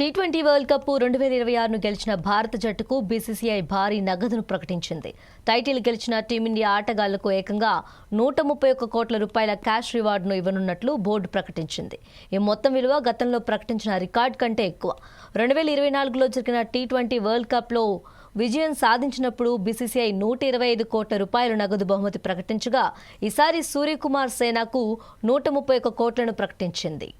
T20 world cup 2026ను గెలిచిన భారత జట్టుకు బీసీసీఐ భారీ నగదును ప్రకటించింది. టైటిల్ గెలిచిన టీమిండియా ఆటగాళ్లకు ఏకంగా 131 కోట్ల రూపాయల క్యాష్ రివార్డును ఇవ్వనున్నట్లు బోర్డు ప్రకటించింది. ఈ మొత్తం విలువ గతంలో ప్రకటించిన రికార్డు కంటే ఎక్కువ. 2024లో జరిగిన టీ20 వరల్డ్ కప్లో విజయం సాధించినప్పుడు బీసీసీఐ 125 కోట్ల రూపాయల నగదు బహుమతి ప్రకటించగా ఈసారి సూర్యకుమార్ సేనాకు 131 కోట్లను ప్రకటించింది.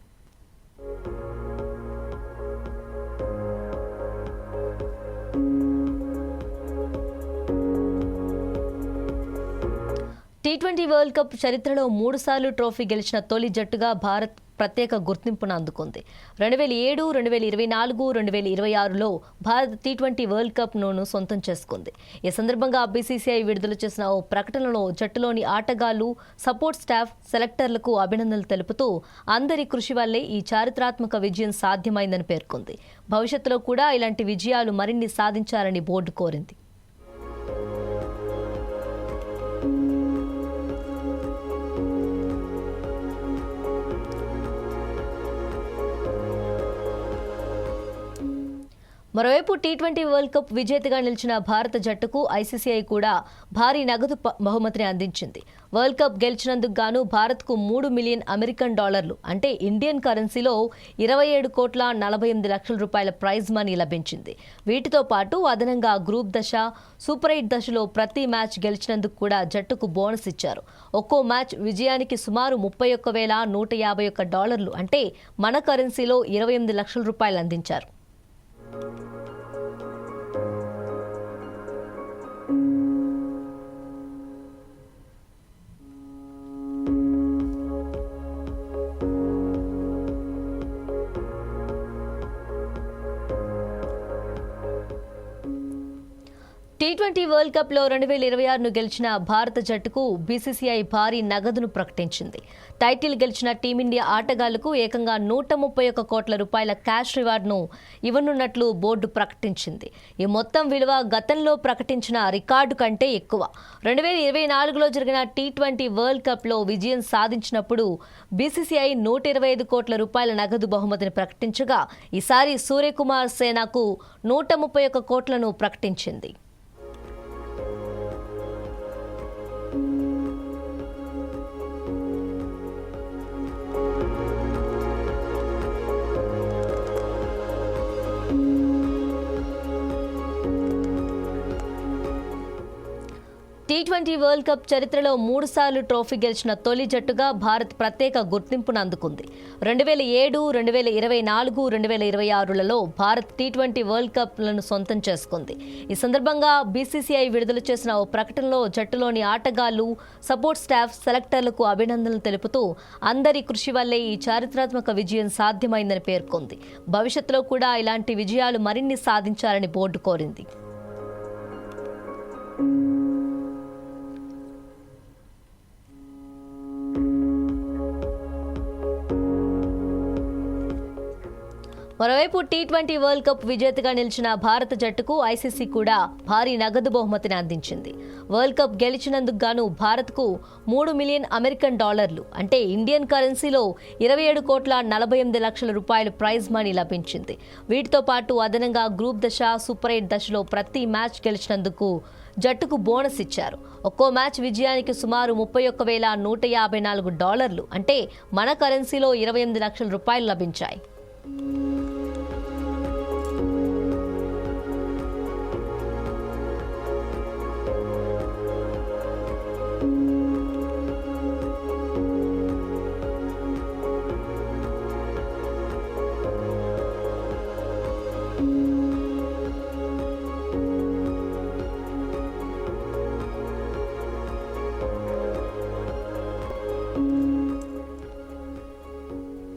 టీ20 వరల్డ్ కప్ చరిత్రలో 3 సార్లు ట్రోఫీ గెలిచిన తొలి జట్టుగా భారత్ ప్రత్యేక గుర్తింపును అందుకుంది. 2007, 2024, 2026లో భారత్ టీ20 వరల్డ్ కప్ను సొంతం చేసుకుంది. ఈ సందర్భంగా బీసీసీఐ విడుదల చేసిన ఓ ప్రకటనలో జట్టులోని ఆటగాళ్లు, సపోర్ట్ స్టాఫ్, సెలెక్టర్లకు అభినందనలు తెలుపుతూ అందరి కృషి వల్లే ఈ చారిత్రాత్మక విజయం సాధ్యమైందని పేర్కొంది. భవిష్యత్తులో కూడా ఇలాంటి విజయాలు మరిన్ని సాధించాలని బోర్డు కోరింది. మరోవైపు టీ20 వరల్డ్ కప్ విజేతగా నిలిచిన భారత జట్టుకు ఐసీసీఐ కూడా భారీ నగదు బహుమతిని అందించింది. వరల్డ్ కప్ గెలిచినందుకు గాను భారత్కు $3 మిలియన్ అంటే ఇండియన్ కరెన్సీలో 27 కోట్ల 48 లక్షల రూపాయల ప్రైజ్ మనీ లభించింది. వీటితో పాటు అదనంగా గ్రూప్ దశ, సూపర్ 8 దశలో ప్రతి మ్యాచ్ గెలిచినందుకు కూడా జట్టుకు బోనస్ ఇచ్చారు. ఒక్కో మ్యాచ్ విజయానికి సుమారు $31,151 అంటే మన కరెన్సీలో 28 లక్షల రూపాయలు అందించారు. టీ20 వరల్డ్ కప్లో 2026ను గెలిచిన భారత జట్టుకు బీసీసీఐ భారీ నగదును ప్రకటించింది. టైటిల్ గెలిచిన టీమిండియా ఆటగాళ్లకు ఏకంగా 131 కోట్ల రూపాయల క్యాష్ రివార్డును ఇవ్వనున్నట్లు బోర్డు ప్రకటించింది. ఈ మొత్తం విలువ గతంలో ప్రకటించిన రికార్డు కంటే ఎక్కువ. 2024లో జరిగిన టీ20 వరల్డ్ కప్లో విజయం సాధించినప్పుడు బీసీసీఐ 125 కోట్ల రూపాయల నగదు బహుమతిని ప్రకటించగా ఈసారి సూర్యకుమార్ సేనాకు 131 కోట్లను ప్రకటించింది. టీ20 వరల్డ్ కప్ చరిత్రలో 3 సార్లు ట్రోఫీ గెలిచిన తొలి జట్టుగా భారత్ ప్రత్యేక గుర్తింపును అందుకుంది. 2007, 2024, 2026లలో భారత్ టీ20 వరల్డ్ కప్లను సొంతం చేసుకుంది. ఈ సందర్భంగా బీసీసీఐ విడుదల చేసిన ఓ ప్రకటనలో జట్టులోని ఆటగాళ్లు, సపోర్ట్ స్టాఫ్, సెలెక్టర్లకు అభినందనలు తెలుపుతూ అందరి కృషి వల్లే ఈ చారిత్రాత్మక విజయం సాధ్యమైందని పేర్కొంది. భవిష్యత్తులో కూడా ఇలాంటి విజయాలు మరిన్ని సాధించాలని బోర్డు కోరింది. మరోవైపు టీ20 వరల్డ్ కప్ విజేతగా నిలిచిన భారత జట్టుకు ఐసీసీ కూడా భారీ నగదు బహుమతిని అందించింది. వరల్డ్ కప్ గెలిచినందుకు గాను భారత్కు $3 మిలియన్ అంటే ఇండియన్ కరెన్సీలో 27 కోట్ల 48 లక్షల రూపాయల ప్రైజ్ మనీ లభించింది. వీటితో పాటు అదనంగా గ్రూప్ దశ, సూపర్ 8 దశలో ప్రతి మ్యాచ్ గెలిచినందుకు జట్టుకు బోనస్ ఇచ్చారు. ఒక్కో మ్యాచ్ విజయానికి సుమారు $31,154 అంటే మన కరెన్సీలో 28 లక్షల రూపాయలు లభించాయి.